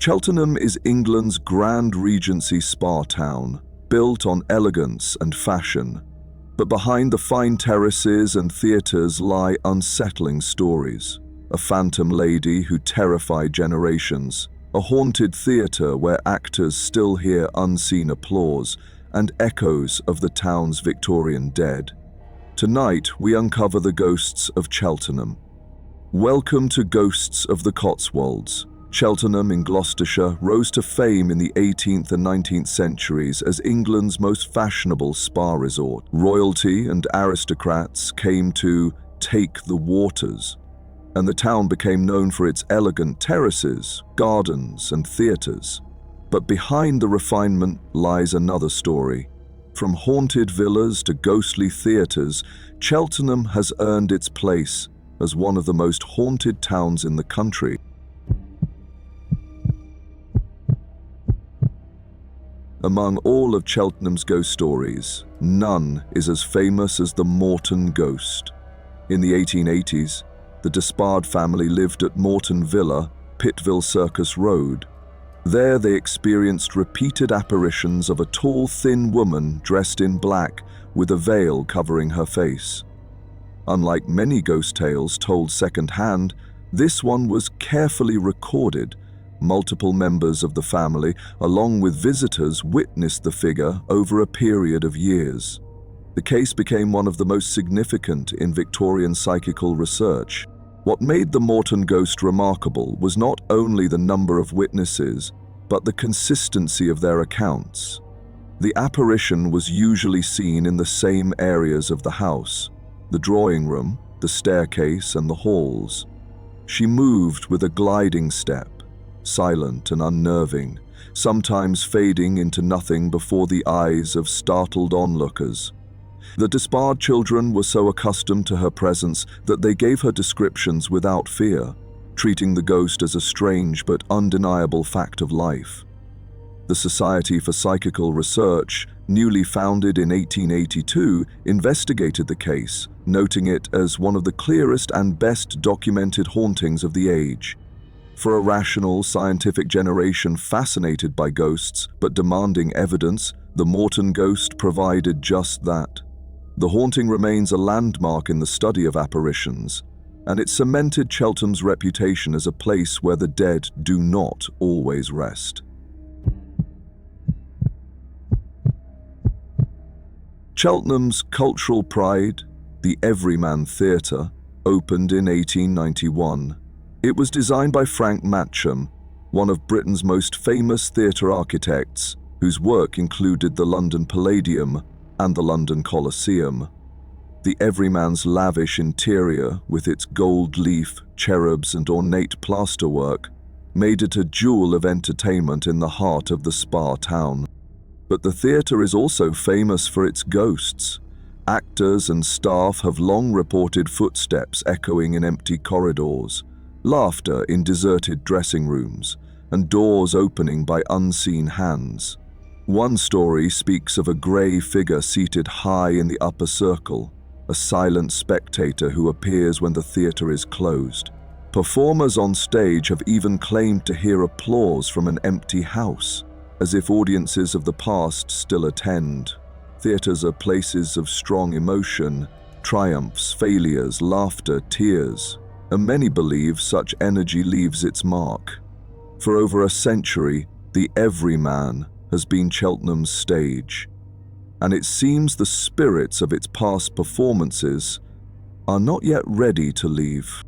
Cheltenham is England's grand Regency spa town, built on elegance and fashion. But behind the fine terraces and theatres lie unsettling stories. A phantom lady who terrified generations, a haunted theatre where actors still hear unseen applause, and echoes of the town's Victorian dead. Tonight, we uncover the ghosts of Cheltenham. Welcome to Ghosts of the Cotswolds. Cheltenham in Gloucestershire rose to fame in the 18th and 19th centuries as England's most fashionable spa resort. Royalty and aristocrats came to take the waters, and the town became known for its elegant terraces, gardens, and theatres. But behind the refinement lies another story. From haunted villas to ghostly theatres, Cheltenham has earned its place as one of the most haunted towns in the country. Among all of Cheltenham's ghost stories, none is as famous as the Morton ghost. In the 1880s, the Despard family lived at Morton Villa, Pittville Circus Road. There they experienced repeated apparitions of a tall, thin woman dressed in black with a veil covering her face. Unlike many ghost tales told second-hand, this one was carefully recorded. Multiple members of the family, along with visitors, witnessed the figure over a period of years. The case became one of the most significant in Victorian psychical research. What made the Morton ghost remarkable was not only the number of witnesses, but the consistency of their accounts. The apparition was usually seen in the same areas of the house: the drawing room, the staircase, and the halls. She moved with a gliding step, silent and unnerving, sometimes fading into nothing before the eyes of startled onlookers. The Despard children were so accustomed to her presence that they gave her descriptions without fear, treating the ghost as a strange but undeniable fact of life. The Society for Psychical Research, newly founded in 1882, investigated the case, noting it as one of the clearest and best documented hauntings of the age. For a rational, scientific generation fascinated by ghosts but demanding evidence, the Morton ghost provided just that. The haunting remains a landmark in the study of apparitions, and it cemented Cheltenham's reputation as a place where the dead do not always rest. Cheltenham's cultural pride, the Everyman Theatre, opened in 1891. It was designed by Frank Matcham, one of Britain's most famous theatre architects, whose work included the London Palladium and the London Colosseum. The Everyman's lavish interior, with its gold leaf, cherubs, and ornate plasterwork, made it a jewel of entertainment in the heart of the spa town. But the theatre is also famous for its ghosts. Actors and staff have long reported footsteps echoing in empty corridors, laughter in deserted dressing rooms, and doors opening by unseen hands. One story speaks of a grey figure seated high in the upper circle, a silent spectator who appears when the theatre is closed. Performers on stage have even claimed to hear applause from an empty house, as if audiences of the past still attend. Theatres are places of strong emotion, triumphs, failures, laughter, tears, and many believe such energy leaves its mark. For over a century, the Everyman has been Cheltenham's stage, and it seems the spirits of its past performances are not yet ready to leave.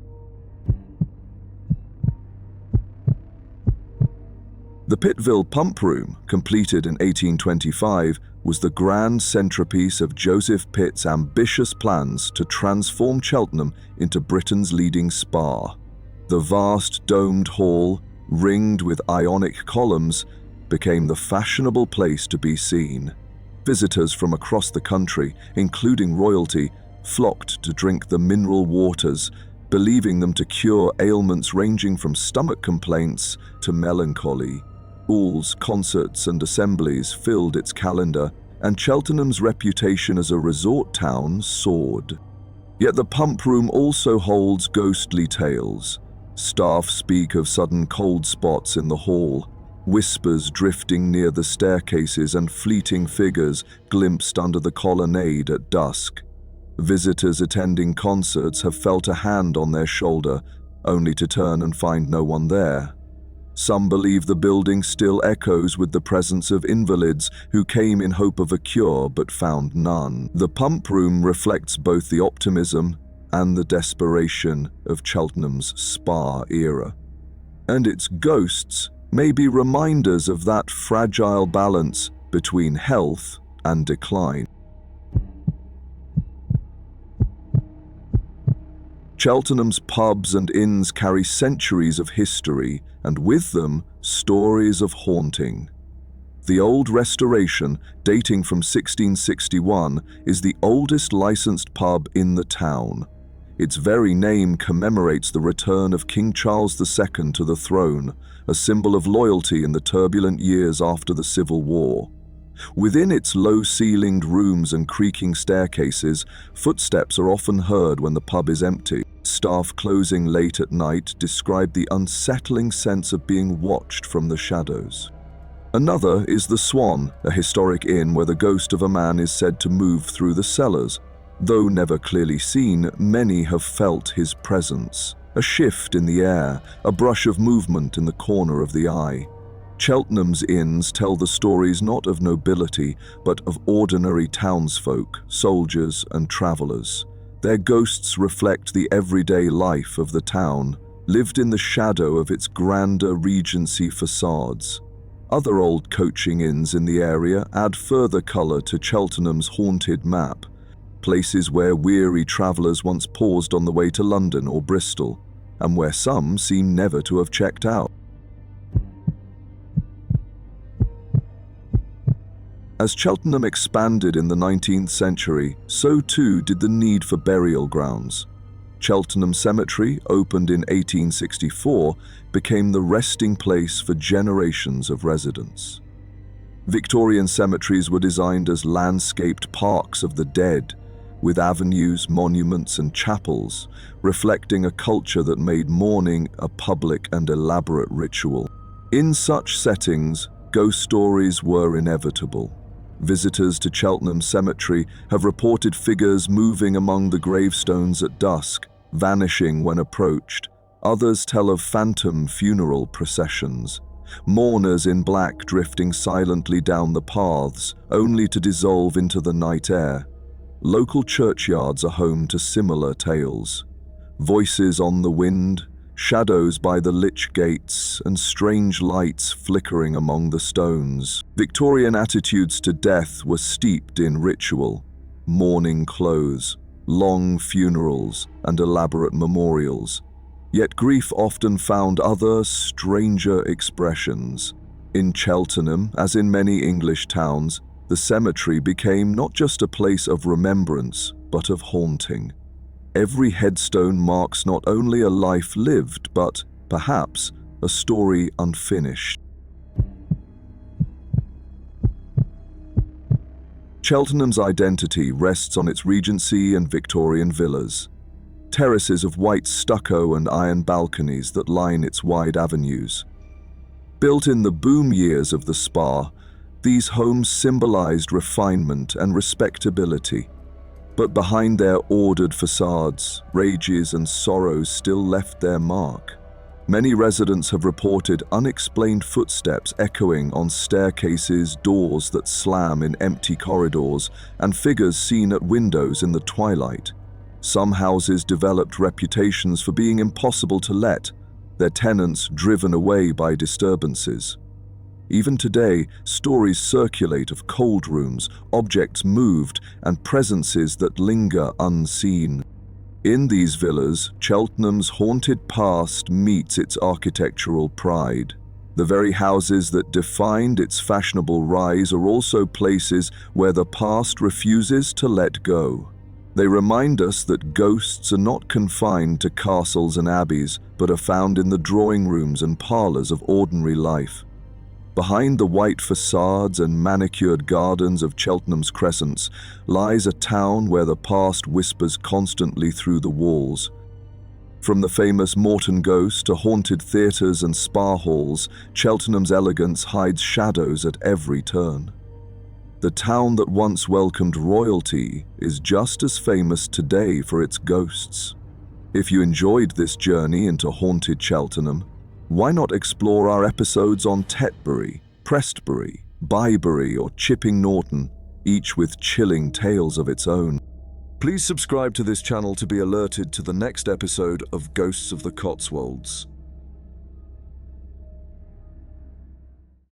The Pittville Pump Room, completed in 1825, was the grand centrepiece of Joseph Pitt's ambitious plans to transform Cheltenham into Britain's leading spa. The vast domed hall, ringed with ionic columns, became the fashionable place to be seen. Visitors from across the country, including royalty, flocked to drink the mineral waters, believing them to cure ailments ranging from stomach complaints to melancholy. Balls, concerts, and assemblies filled its calendar, and Cheltenham's reputation as a resort town soared. Yet the pump room also holds ghostly tales. Staff speak of sudden cold spots in the hall, whispers drifting near the staircases, and fleeting figures glimpsed under the colonnade at dusk. Visitors attending concerts have felt a hand on their shoulder, only to turn and find no one there. Some believe the building still echoes with the presence of invalids who came in hope of a cure but found none. The pump room reflects both the optimism and the desperation of Cheltenham's spa era. And its ghosts may be reminders of that fragile balance between health and decline. Cheltenham's pubs and inns carry centuries of history, and with them, stories of haunting. The old restoration, dating from 1661, is the oldest licensed pub in the town. Its very name commemorates the return of King Charles II to the throne, a symbol of loyalty in the turbulent years after the Civil War. Within its low-ceilinged rooms and creaking staircases, footsteps are often heard when the pub is empty. Staff closing late at night describe the unsettling sense of being watched from the shadows. Another is the Swan, a historic inn where the ghost of a man is said to move through the cellars. Though never clearly seen, many have felt his presence. A shift in the air, a brush of movement in the corner of the eye. Cheltenham's inns tell the stories not of nobility, but of ordinary townsfolk, soldiers and travellers. Their ghosts reflect the everyday life of the town, lived in the shadow of its grander Regency façades. Other old coaching inns in the area add further colour to Cheltenham's haunted map, places where weary travellers once paused on the way to London or Bristol, and where some seem never to have checked out. As Cheltenham expanded in the 19th century, so too did the need for burial grounds. Cheltenham Cemetery, opened in 1864, became the resting place for generations of residents. Victorian cemeteries were designed as landscaped parks of the dead, with avenues, monuments, and chapels, reflecting a culture that made mourning a public and elaborate ritual. In such settings, ghost stories were inevitable. Visitors to Cheltenham Cemetery have reported figures moving among the gravestones at dusk, vanishing when approached. Others tell of phantom funeral processions, mourners in black drifting silently down the paths, only to dissolve into the night air. Local churchyards are home to similar tales. Voices on the wind, shadows by the lich gates, and strange lights flickering among the stones. Victorian attitudes to death were steeped in ritual, mourning clothes, long funerals, and elaborate memorials. Yet grief often found other, stranger expressions. In Cheltenham, as in many English towns, the cemetery became not just a place of remembrance, but of haunting. Every headstone marks not only a life lived, but, perhaps, a story unfinished. Cheltenham's identity rests on its Regency and Victorian villas, terraces of white stucco and iron balconies that line its wide avenues. Built in the boom years of the spa, these homes symbolized refinement and respectability. But behind their ordered facades, rages and sorrows still left their mark. Many residents have reported unexplained footsteps echoing on staircases, doors that slam in empty corridors, and figures seen at windows in the twilight. Some houses developed reputations for being impossible to let, their tenants driven away by disturbances. Even today, stories circulate of cold rooms, objects moved, and presences that linger unseen. In these villas, Cheltenham's haunted past meets its architectural pride. The very houses that defined its fashionable rise are also places where the past refuses to let go. They remind us that ghosts are not confined to castles and abbeys, but are found in the drawing rooms and parlors of ordinary life. Behind the white facades and manicured gardens of Cheltenham's crescents lies a town where the past whispers constantly through the walls. From the famous Morton ghost to haunted theatres and spa halls, Cheltenham's elegance hides shadows at every turn. The town that once welcomed royalty is just as famous today for its ghosts. If you enjoyed this journey into haunted Cheltenham, why not explore our episodes on Tetbury, Prestbury, Bybury or Chipping Norton, each with chilling tales of its own. Please subscribe to this channel to be alerted to the next episode of Ghosts of the Cotswolds.